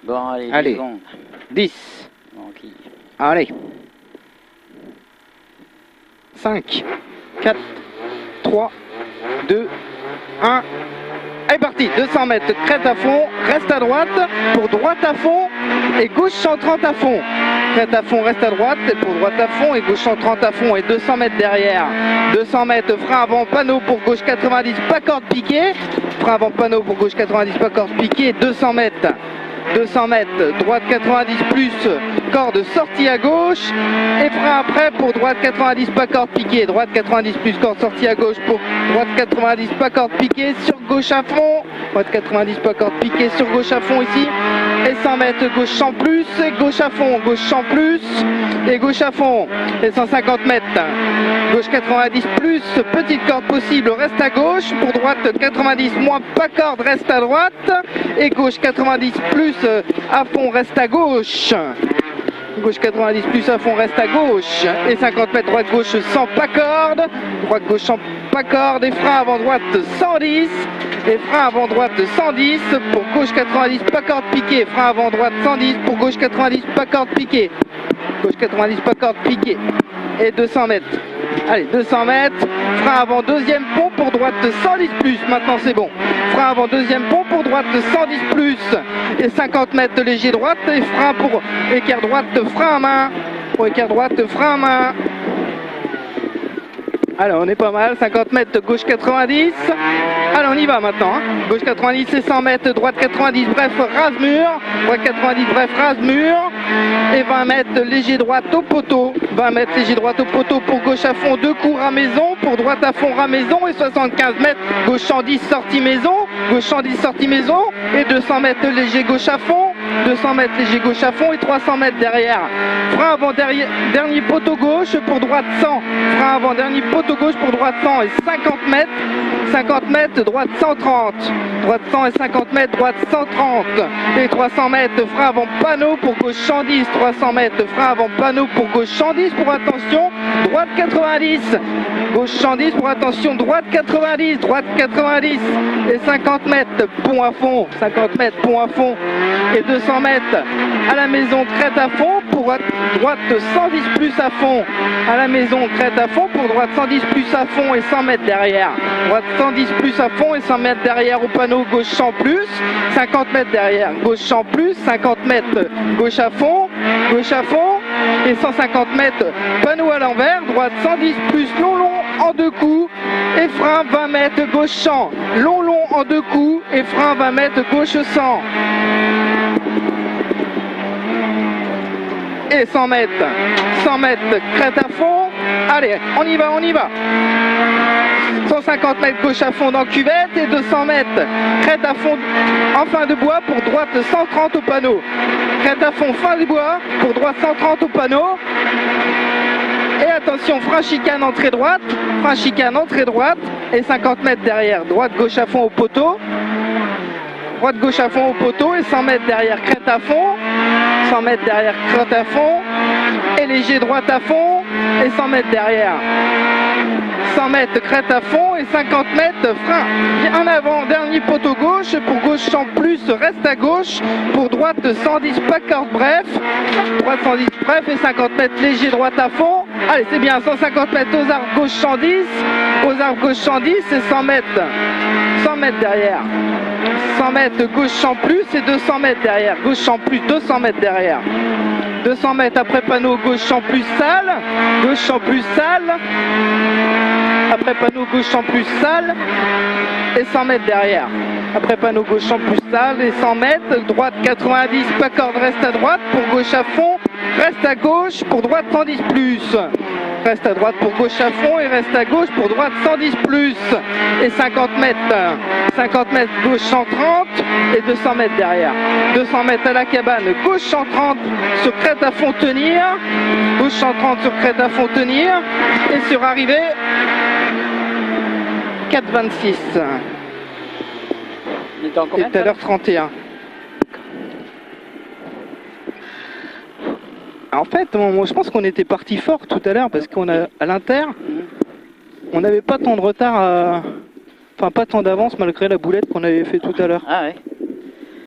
Bon, allez, 10 Allez, secondes. 10. Tranquille. Allez. 5, 4, 3, 2, 1. Allez, parti. 200 mètres, crête à fond, reste à droite, pour droite à fond, et gauche 130 à fond. Crête à fond, reste à droite, et pour droite à fond, et gauche 130 à fond, et 200 mètres derrière. 200 mètres, frein avant, panneau pour gauche 90, pas corde piquée. Frein avant, panneau pour gauche 90, pas corde piquée, 200 mètres. 200 mètres, droite 90 plus, corde sortie à gauche, et frein après pour droite 90, pas corde piquée, droite 90 plus, corde sortie à gauche pour droite 90, pas corde piquée, sur gauche à fond, droite 90, pas corde piquée, sur gauche à fond ici, et 100 mètres, gauche 100 plus, et gauche à fond, gauche 100 plus, et gauche à fond, et 150 mètres, gauche 90 plus, petite corde possible, reste à gauche, pour droite 90 moins, pas corde, reste à droite, et gauche 90 plus, à fond, reste à gauche. Gauche 90 plus à fond, reste à gauche. Et 50 mètres droite gauche sans pas corde. Droite gauche sans pas corde. Et frein avant droite 110. Et frein avant droite 110. Pour gauche 90 pas corde piquée. Frein avant droite 110. Pour gauche 90 pas corde piquée. Gauche 90 pas corde piquée. Et 200 mètres. Allez, 200 mètres. Frein avant deuxième pont pour droite 110 plus. Maintenant c'est bon. Frein avant deuxième pont pour droite 110 plus. Et 50 mètres de léger droite. Et frein pour écart droite, frein à main. Pour écart droite, frein à main. Alors on est pas mal, 50 mètres de gauche 90. Alors on y va maintenant, hein. Gauche 90 et 100 mètres, droite 90, bref, rase mur. Droite 90, bref, rase mur. Et 20 mètres léger droite au poteau. 20 mètres léger droite au poteau pour gauche à fond, 2 coups ramaison. Pour droite à fond ramaison. Et 75 mètres, gauche 110 sortie maison. Gauche 110 sortie maison. Et 200 mètres léger gauche à fond. 200 mètres léger gauche à fond et 300 mètres derrière. Frein avant dernier poteau gauche pour droite 100. Frein avant dernier poteau gauche pour droite 100 et 50 mètres. 50 mètres, droite 130. Droite 100 et 50 mètres, droite 130. Et 300 mètres, frein avant panneau pour gauche 110. 300 mètres, frein avant panneau pour gauche 110 pour attention. Droite 90. Gauche 110 pour attention. Droite 90. Droite 90. Et 50 mètres, pont à fond. 50 mètres, pont à fond. Et 200 mètres à la maison, crête à fond. Pour droite 110 plus à fond. À la maison, crête à fond. Pour droite 110 plus à fond et 100 mètres derrière. Droite 110 plus à fond et 100 mètres derrière au panneau, gauche 100 plus. 50 mètres derrière, gauche 100 plus. 50 mètres, gauche à fond. Gauche à fond. Et 150 mètres, panneau à l'envers. Droite 110 plus, long en 2 coups. Et frein 20 mètres, gauche 100. Long en 2 coups. Et frein 20 mètres, gauche 100. Et 100 mètres, crête à fond. Allez, on y va, on y va. 150 mètres gauche à fond dans cuvette et 200 mètres, crête à fond en fin de bois pour droite 130 au panneau. Crête à fond, fin de bois pour droite 130 au panneau. Et attention, frein chicane, entrée droite. Frein chicane, entrée droite. Et 50 mètres derrière, droite gauche à fond au poteau. Droite gauche à fond au poteau et 100 mètres derrière, crête à fond. 100 mètres derrière, crête à fond. Et léger droite à fond. Et 100 mètres derrière. 100 mètres, crête à fond. Et 50 mètres, frein. En avant, dernier poteau gauche. Pour gauche 100 plus, reste à gauche. Pour droite 110, pas corde, bref. Droite 110, bref. Et 50 mètres, léger droite à fond. Allez, c'est bien. 150 mètres aux arbres gauche 110. Aux arbres gauche 110 et 100 mètres. 100 mètres derrière. 100 mètres gauche 100 plus et 200 mètres derrière. Gauche 100 plus, 200 mètres derrière. 200 mètres après panneau gauche 100 plus sale. Gauche 100 plus sale. Après panneau gauche 100 plus sale. Et 100 mètres derrière. Après panneau gauche 100 plus sale et 100 mètres. Droite 90, pas corde, reste à droite. Pour gauche à fond, reste à gauche. Pour droite 110 plus. Reste à droite pour gauche à fond et reste à gauche pour droite 110 plus. Et 50 mètres. 50 mètres gauche 130 et 200 mètres derrière. 200 mètres à la cabane, gauche 130 sur crête à fond tenir. Gauche 130 sur crête à fond tenir. Et sur arrivée, 4,26. Il est en combien? Et tout à l'heure 31. En fait, moi, je pense qu'on était parti fort tout à l'heure parce qu'on a à l'inter, on n'avait pas tant de retard, enfin pas tant d'avance malgré la boulette qu'on avait fait tout à l'heure. Ah ouais.